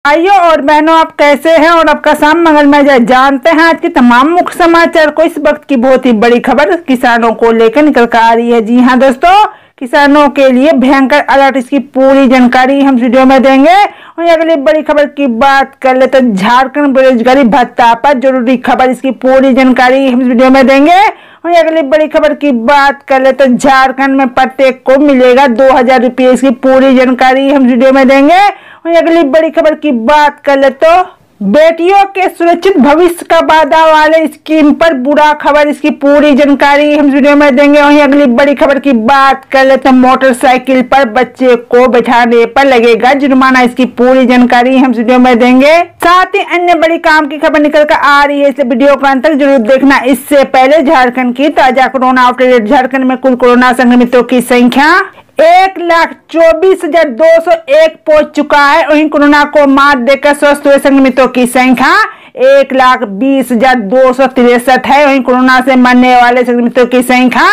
भाइयों और बहनों, आप कैसे हैं और आपका शाम मंगलमय जाए। जानते हैं आज के तमाम मुख्य समाचार को। इस वक्त की बहुत ही बड़ी खबर किसानों को लेकर निकल कर आ रही है। जी हां दोस्तों, किसानों के लिए भयंकर अलर्ट, इसकी पूरी जानकारी हम वीडियो में देंगे। और अगली बड़ी खबर की बात कर ले तो झारखंड बेरोजगारी भत्ता पर जरूरी खबर, इसकी पूरी जानकारी हम वीडियो में देंगे। और अगली बड़ी खबर की बात कर ले तो झारखंड में प्रत्येक को मिलेगा 2000 रुपये, इसकी पूरी जानकारी हम वीडियो में देंगे। और अगली बड़ी खबर की बात कर ले तो बेटियों के सुरक्षित भविष्य का वादा वाले स्कीम पर बुरा खबर, इसकी पूरी जानकारी हम वीडियो में देंगे। वहीं अगली बड़ी खबर की बात कर ले तो मोटरसाइकिल पर बच्चे को बैठाने पर लगेगा जुर्माना, इसकी पूरी जानकारी हम वीडियो में देंगे। साथ ही अन्य बड़ी काम की खबर निकल कर आ रही है, इसे वीडियो को अंत तक जरूर देखना। इससे पहले झारखंड की ताजा कोरोना अपडेट। झारखंड में कुल कोरोना संक्रमितों की संख्या 1,24,201 पहुंच चुका है। वहीं कोरोना को मात देकर स्वस्थ हुए संक्रमितों की संख्या 1,20,263 है। वहीं कोरोना से मरने वाले संक्रमितों की संख्या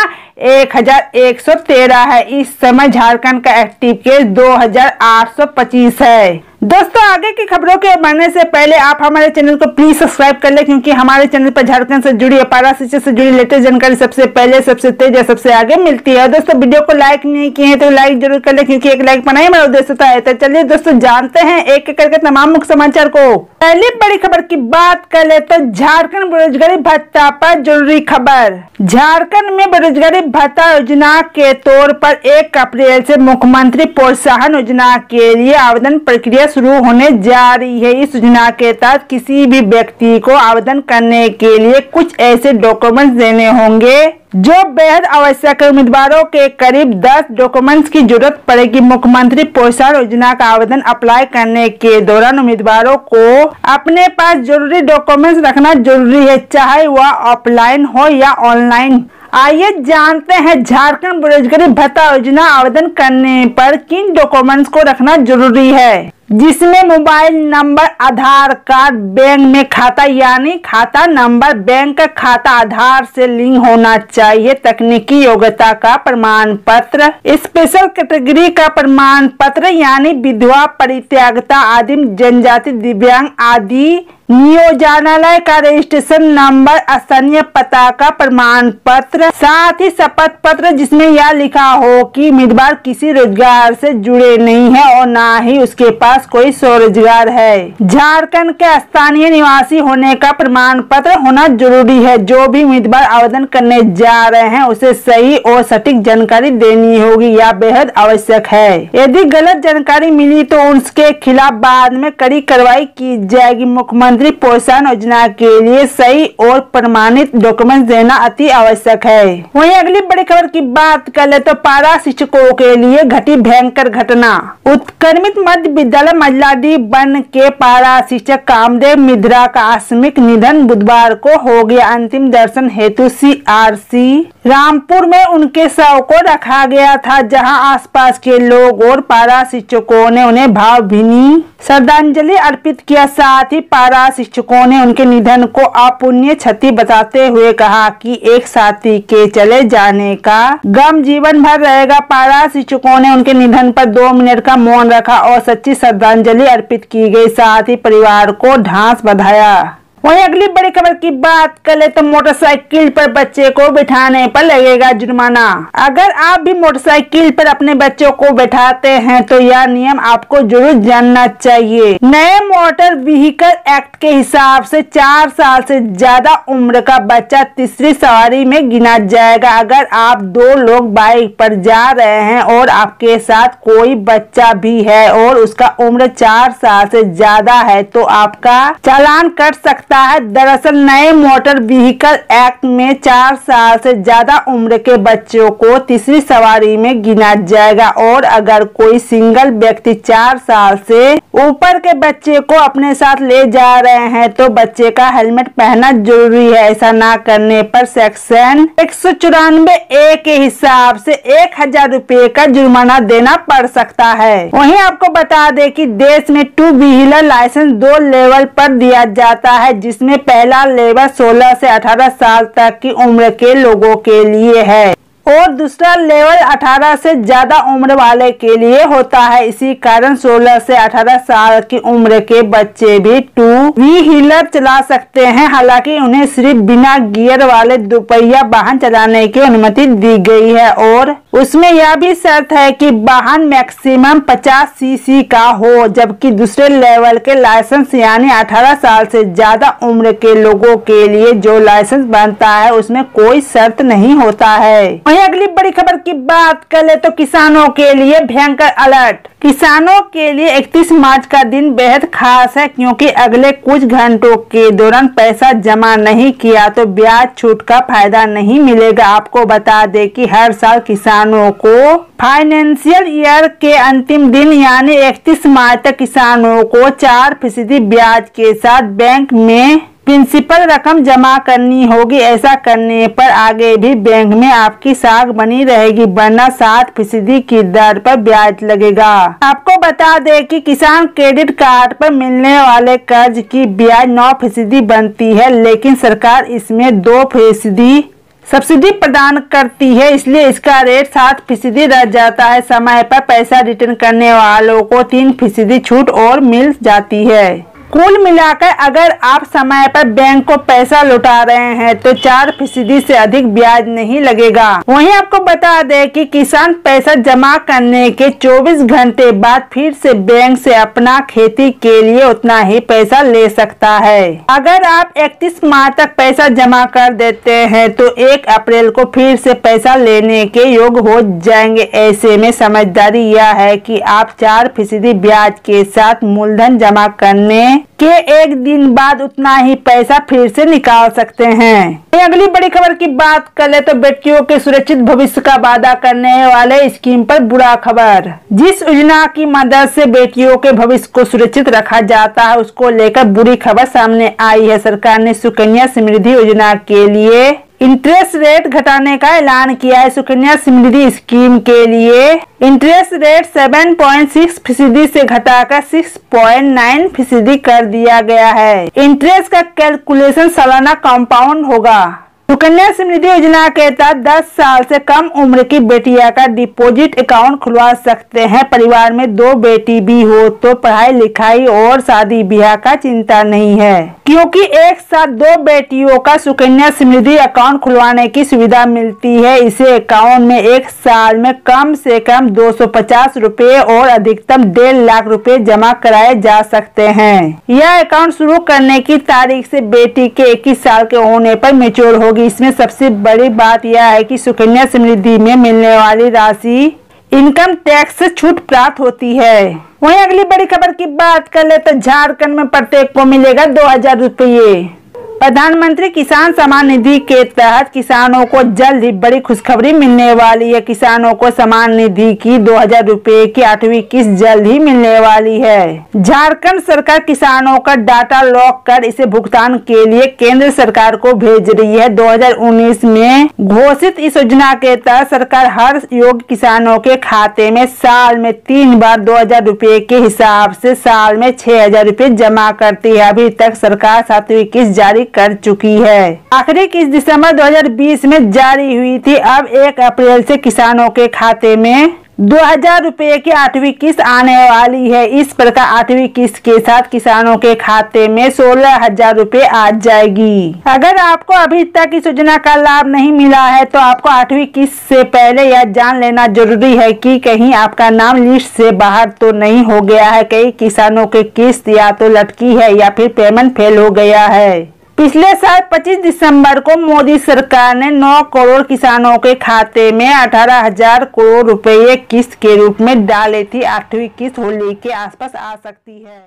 1,113 है। इस समय झारखंड का एक्टिव केस 2,825 है। दोस्तों, आगे की खबरों के बढ़ने से पहले आप हमारे चैनल को प्लीज सब्सक्राइब कर ले, क्योंकि हमारे चैनल पर झारखंड से जुड़ी अपार शिक्षा से जुड़ी लेटेस्ट जानकारी सबसे पहले, सबसे तेज और सबसे आगे मिलती है। दोस्तों, वीडियो को लाइक नहीं किए हैं तो लाइक जरूर कर ले, क्योंकि एक लाइक बनाए मेरा उद्देश्य होता है। तो चलिए दोस्तों, जानते हैं एक एक करके तमाम मुख्य समाचार को। पहली बड़ी खबर की बात कर ले तो झारखंड बेरोजगारी भत्ता पर जरूरी खबर। झारखंड में बेरोजगारी भत्ता योजना के तौर पर 1 अप्रैल से मुख्यमंत्री प्रोत्साहन योजना के लिए आवेदन प्रक्रिया शुरू होने जा रही है। इस योजना के तहत किसी भी व्यक्ति को आवेदन करने के लिए कुछ ऐसे डॉक्यूमेंट्स देने होंगे जो बेहद आवश्यक है। उम्मीदवारों के करीब 10 डॉक्यूमेंट्स की जरूरत पड़ेगी। मुख्यमंत्री प्रोत्साहन योजना का आवेदन अप्लाई करने के दौरान उम्मीदवारों को अपने पास जरूरी डॉक्यूमेंट्स रखना जरूरी है, चाहे वह ऑफलाइन हो या ऑनलाइन। आइए जानते हैं झारखंड बेरोजगारी भत्ता योजना आवेदन करने पर किन डॉक्यूमेंट्स को रखना जरूरी है, जिसमें मोबाइल नंबर, आधार कार्ड, बैंक में खाता यानी खाता नंबर, बैंक का खाता आधार से लिंक होना चाहिए, तकनीकी योग्यता का प्रमाण पत्र, स्पेशल कैटेगरी का प्रमाण पत्र यानी विधवा, परित्यागता, आदिम जनजाति, दिव्यांग आदि, नियोजनालय का रजिस्ट्रेशन नंबर, स्थानीय पता का प्रमाण पत्र, साथ ही शपथ पत्र जिसमें यह लिखा हो कि उम्मीदवार किसी रोजगार से जुड़े नहीं है और ना ही उसके पास कोई स्वरोजगार है। झारखंड के स्थानीय निवासी होने का प्रमाण पत्र होना जरूरी है। जो भी उम्मीदवार आवेदन करने जा रहे हैं उसे सही और सटीक जानकारी देनी होगी, यह बेहद आवश्यक है। यदि गलत जानकारी मिली तो उसके खिलाफ बाद में कड़ी कार्रवाई की जाएगी। मुख्यमंत्री प्रोत्साहन योजना के लिए सही और प्रमाणित डॉक्यूमेंट देना अति आवश्यक है। वहीं अगली बड़ी खबर की बात कर ले तो पारा शिक्षकों के लिए घटी भयंकर घटना। उत्क्रमित मध्य विद्यालय मजलाडी बन के पारा शिक्षक कामदेव मिश्रा का आकस्मिक निधन बुधवार को हो गया। अंतिम दर्शन हेतु CRC रामपुर में उनके शव को रखा गया था, जहां आसपास के लोग और पारा शिक्षकों ने उन्हें भावभीनी श्रद्धांजलि अर्पित किया। साथ ही पारा शिक्षकों ने उनके निधन को अपूर्णीय क्षति बताते हुए कहा कि एक साथी के चले जाने का गम जीवन भर रहेगा। पारा शिक्षकों ने उनके निधन पर 2 मिनट का मौन रखा और सच्ची श्रद्धांजलि अर्पित की गई, साथ ही परिवार को ढांस बंधाया। वहीं अगली बड़ी खबर की बात कर ले तो मोटरसाइकिल पर बच्चे को बिठाने पर लगेगा जुर्माना। अगर आप भी मोटरसाइकिल पर अपने बच्चों को बैठाते हैं तो यह नियम आपको जरूर जानना चाहिए। नए मोटर व्हीकल एक्ट के हिसाब से 4 साल से ज्यादा उम्र का बच्चा तीसरी सवारी में गिना जाएगा। अगर आप 2 लोग बाइक पर जा रहे हैं और आपके साथ कोई बच्चा भी है और उसका उम्र 4 साल से ज्यादा है तो आपका चालान कट सकता है। दरअसल नए मोटर व्हीकल एक्ट में 4 साल से ज्यादा उम्र के बच्चों को तीसरी सवारी में गिना जाएगा और अगर कोई सिंगल व्यक्ति 4 साल से ऊपर के बच्चे को अपने साथ ले जा रहे हैं तो बच्चे का हेलमेट पहनना जरूरी है। ऐसा ना करने पर सेक्शन 194A के हिसाब से 1000 रुपये का जुर्माना देना पड़ सकता है। वहीं आपको बता दें कि देश में 2 व्हीलर लाइसेंस 2 लेवल पर दिया जाता है, जिसमें पहला लेवल 16 से 18 साल तक की उम्र के लोगों के लिए है और दूसरा लेवल 18 से ज्यादा उम्र वाले के लिए होता है। इसी कारण 16 से 18 साल की उम्र के बच्चे भी टू व्हीलर चला सकते हैं। हालांकि उन्हें सिर्फ बिना गियर वाले दोपहिया वाहन चलाने की अनुमति दी गई है और उसमें यह भी शर्त है कि वाहन मैक्सिमम 50 सीसी का हो, जबकि दूसरे लेवल के लाइसेंस यानी 18 साल से ज्यादा उम्र के लोगों के लिए जो लाइसेंस बनता है उसमें कोई शर्त नहीं होता है। वहीं अगली बड़ी खबर की बात करें तो किसानों के लिए भयंकर अलर्ट। किसानों के लिए 31 मार्च का दिन बेहद खास है, क्योंकि अगले कुछ घंटों के दौरान पैसा जमा नहीं किया तो ब्याज छूट का फायदा नहीं मिलेगा। आपको बता दें कि हर साल किसानों को फाइनेंशियल ईयर के अंतिम दिन यानी 31 मार्च तक किसानों को 4% ब्याज के साथ बैंक में प्रिंसिपल रकम जमा करनी होगी। ऐसा करने पर आगे भी बैंक में आपकी साख बनी रहेगी, वरना 7% की दर पर ब्याज लगेगा। आपको बता दें कि किसान क्रेडिट कार्ड पर मिलने वाले कर्ज की ब्याज 9% बनती है, लेकिन सरकार इसमें 2% सब्सिडी प्रदान करती है, इसलिए इसका रेट 7% रह जाता है। समय पर पैसा रिटर्न करने वालों को 3% छूट और मिल जाती है। कुल मिलाकर अगर आप समय पर बैंक को पैसा लौटा रहे हैं तो 4% से अधिक ब्याज नहीं लगेगा। वहीं आपको बता दें कि किसान पैसा जमा करने के 24 घंटे बाद फिर से बैंक से अपना खेती के लिए उतना ही पैसा ले सकता है। अगर आप 31 मार्च तक पैसा जमा कर देते हैं तो 1 अप्रैल को फिर से पैसा लेने के योग्य हो जाएंगे। ऐसे में समझदारी यह है कि आप 4% ब्याज के साथ मूलधन जमा करने के 1 दिन बाद उतना ही पैसा फिर से निकाल सकते हैं। अगली बड़ी खबर की बात करें तो बेटियों के सुरक्षित भविष्य का वादा करने वाले स्कीम पर बुरा खबर। जिस योजना की मदद से बेटियों के भविष्य को सुरक्षित रखा जाता है उसको लेकर बुरी खबर सामने आई है। सरकार ने सुकन्या समृद्धि योजना के लिए इंटरेस्ट रेट घटाने का ऐलान किया है। सुकन्या समृद्धि स्कीम के लिए इंटरेस्ट रेट 7.6% से घटाकर 6.9% कर दिया गया है। इंटरेस्ट का कैलकुलेशन सालाना कंपाउंड होगा। सुकन्या समृद्धि योजना के तहत 10 साल से कम उम्र की बेटियां का डिपॉजिट अकाउंट खुलवा सकते हैं। परिवार में 2 बेटी भी हो तो पढ़ाई लिखाई और शादी ब्याह का चिंता नहीं है, क्योंकि एक साथ 2 बेटियों का सुकन्या समृद्धि अकाउंट खुलवाने की सुविधा मिलती है। इसे अकाउंट में एक साल में कम से कम 250 रुपए और अधिकतम 1.5 लाख रुपए जमा कराए जा सकते हैं। यह अकाउंट शुरू करने की तारीख से बेटी के 21 साल के होने पर मैच्योर होगी। इसमें सबसे बड़ी बात यह है कि सुकन्या समृद्धि में मिलने वाली राशि इनकम टैक्स से छूट प्राप्त होती है। वहीं अगली बड़ी खबर की बात कर ले तो झारखंड में प्रत्येक को मिलेगा 2000 रुपये। प्रधानमंत्री किसान सम्मान निधि के तहत किसानों को जल्द ही बड़ी खुशखबरी मिलने वाली है। किसानों को सम्मान निधि की 2000 रुपए की 8वीं किस्त जल्द ही मिलने वाली है। झारखंड सरकार किसानों का डाटा लॉक कर इसे भुगतान के लिए केंद्र सरकार को भेज रही है। 2019 में घोषित इस योजना के तहत सरकार हर योग्य किसानों के खाते में साल में 3 बार 2000 रुपए के हिसाब से साल में 6000 रुपए जमा करती है। अभी तक सरकार 7वीं किस्त जारी कर चुकी है। आखिरी किस्त दिसंबर 2020 में जारी हुई थी। अब 1 अप्रैल से किसानों के खाते में 2000 रुपए की 8वीं किस्त आने वाली है। इस प्रकार 8वीं किस्त के साथ किसानों के खाते में 16,000 रुपए आ जाएगी। अगर आपको अभी तक इस योजना का लाभ नहीं मिला है तो आपको 8वीं किस्त से पहले यह जान लेना जरूरी है कि कहीं आपका नाम लिस्ट से बाहर तो नहीं हो गया है। कई किसानों की किस्त या तो लटकी है या फिर पेमेंट फेल हो गया है। पिछले साल 25 दिसंबर को मोदी सरकार ने 9 करोड़ किसानों के खाते में 18,000 करोड़ रुपए किस्त के रूप में डाले थी। 8वीं किस्त होली के आसपास आ सकती है।